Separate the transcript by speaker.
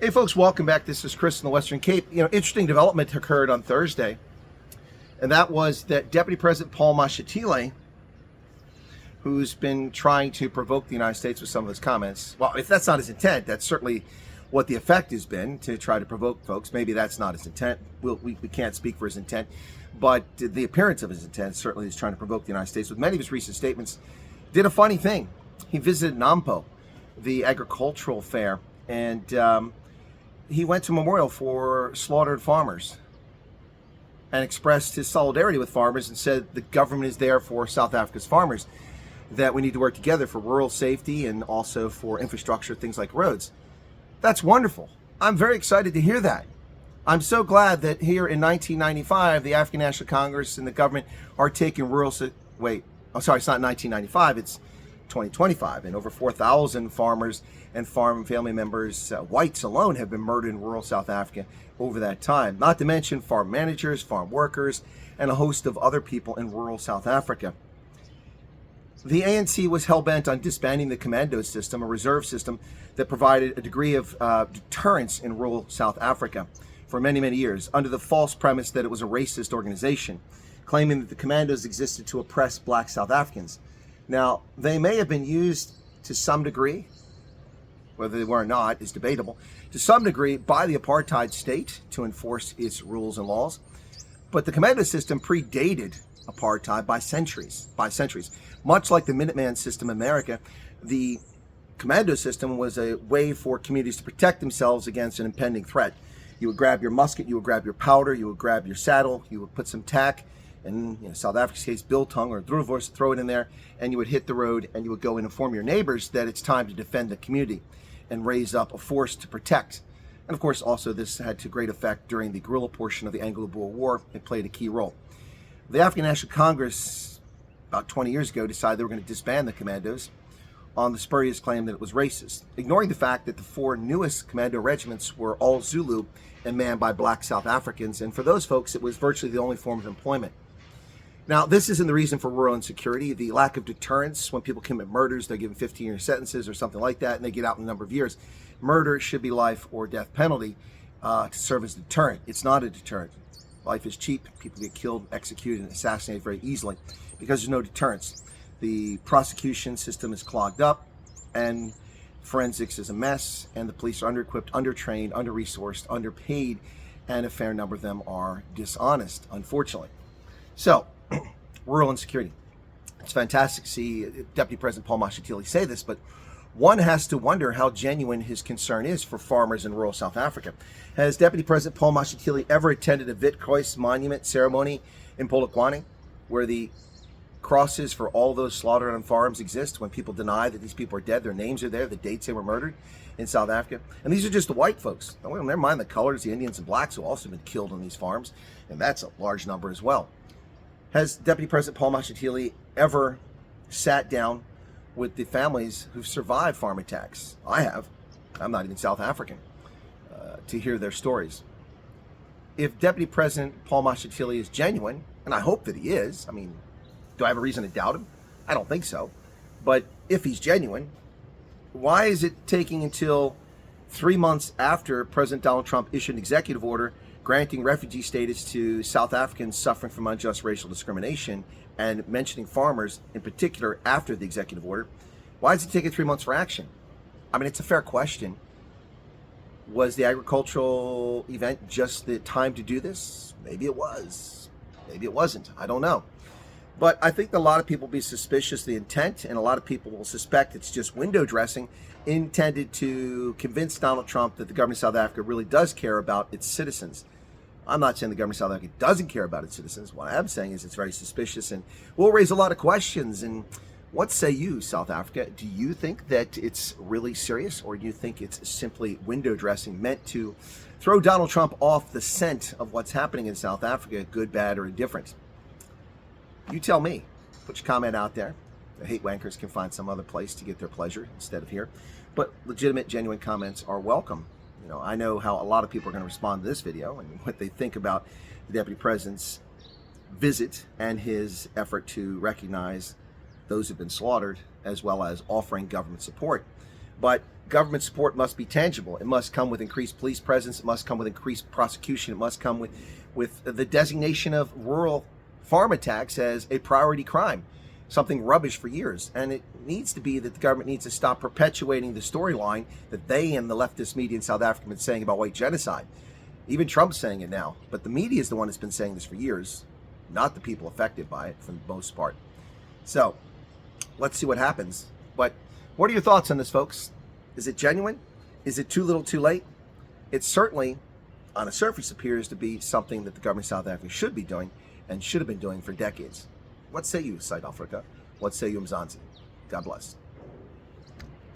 Speaker 1: Hey folks, welcome back. This is Chris in the Western Cape. Interesting development occurred on Thursday, and that was that Deputy President Paul Mashatile, who's been trying to provoke the United States with some of his comments. Well, if that's not his intent, that's certainly what the effect has been, to try to provoke folks. Maybe that's not his intent. We can't speak for his intent, but the appearance of his intent certainly is trying to provoke the United States. With many of his recent statements, did a funny thing. He visited NAMPO, the agricultural fair, and he went to a memorial for slaughtered farmers and expressed his solidarity with farmers and said the government is there for South Africa's farmers, that we need to work together for rural safety and also for infrastructure, things like roads. That's wonderful. I'm very excited to hear that. I'm so glad that here in 1995, the African National Congress and the government are taking it's not 1995, it's 2025, and over 4,000 farmers and farm family members, whites alone, have been murdered in rural South Africa over that time. Not to mention farm managers, farm workers, and a host of other people in rural South Africa. The ANC was hell-bent on disbanding the commando system, a reserve system that provided a degree of deterrence in rural South Africa for many, many years, under the false premise that it was a racist organization, claiming that the commandos existed to oppress black South Africans. Now, they may have been used to some degree, whether they were or not is debatable, to some degree by the apartheid state to enforce its rules and laws. But the commando system predated apartheid by centuries. Much like the Minuteman system in America, the commando system was a way for communities to protect themselves against an impending threat. You would grab your musket, you would grab your powder, you would grab your saddle, you would put some tack, and in South Africa's case, biltong or droevors, throw it in there, and you would hit the road, and you would go and inform your neighbors that it's time to defend the community and raise up a force to protect. And of course, also this had to great effect during the guerrilla portion of the Anglo-Boer War. It played a key role. The African National Congress, about 20 years ago, decided they were going to disband the commandos on the spurious claim that it was racist, ignoring the fact that the four newest commando regiments were all Zulu and manned by black South Africans, and for those folks, it was virtually the only form of employment. Now, this isn't the reason for rural insecurity. The lack of deterrence, when people commit murders, they're given 15-year sentences or something like that, and they get out in a number of years. Murder should be life or death penalty to serve as a deterrent. It's not a deterrent. Life is cheap. People get killed, executed, and assassinated very easily because there's no deterrence. The prosecution system is clogged up, and forensics is a mess, and the police are under-equipped, under-trained, under-resourced, underpaid, and a fair number of them are dishonest, unfortunately. So, rural insecurity. It's fantastic to see Deputy President Paul Mashatile say this, but one has to wonder how genuine his concern is for farmers in rural South Africa. Has Deputy President Paul Mashatile ever attended a Witkruis monument ceremony in Polokwane, where the crosses for all those slaughtered on farms exist? When people deny that these people are dead, their names are there, the dates they were murdered in South Africa. And these are just the white folks. Never mind the colors, the Indians and blacks who also been killed on these farms, and that's a large number as well. Has Deputy President Paul Mashatile ever sat down with the families who've survived farm attacks? I have. I'm not even South African, to hear their stories. If Deputy President Paul Mashatile is genuine, and I hope that he is, I mean, do I have a reason to doubt him? I don't think so. But if he's genuine, why is it taking until 3 months after President Donald Trump issued an executive order granting refugee status to South Africans suffering from unjust racial discrimination, and mentioning farmers in particular after the executive order? Why is it taking 3 months for action? I mean, it's a fair question. Was the agricultural event just the time to do this? Maybe it was. Maybe it wasn't. I don't know. But I think that a lot of people will be suspicious of the intent, and a lot of people will suspect it's just window dressing intended to convince Donald Trump that the government of South Africa really does care about its citizens. I'm not saying the government of South Africa doesn't care about its citizens. What I am saying is it's very suspicious and will raise a lot of questions. And what say you, South Africa? Do you think that it's really serious, or do you think it's simply window dressing meant to throw Donald Trump off the scent of what's happening in South Africa, good, bad, or indifferent? You tell me. Put your comment out there. The hate wankers can find some other place to get their pleasure instead of here. But legitimate, genuine comments are welcome. I know how a lot of people are going to respond to this video and what they think about the Deputy President's visit and his effort to recognize those who've been slaughtered, as well as offering government support. But government support must be tangible. It must come with increased police presence. It must come with increased prosecution. It must come with the designation of rural farm attacks as a priority crime, something rubbish for years. And it needs to be that the government needs to stop perpetuating the storyline that they and the leftist media in South Africa have been saying about white genocide. Even Trump's saying it now, but the media is the one that's been saying this for years, not the people affected by it for the most part. So let's see what happens. But what are your thoughts on this, folks? Is it genuine? Is it too little too late? It certainly, on the surface, appears to be something that the government of South Africa should be doing and should have been doing for decades. What say you, South Africa? What say you, Mzansi? God bless.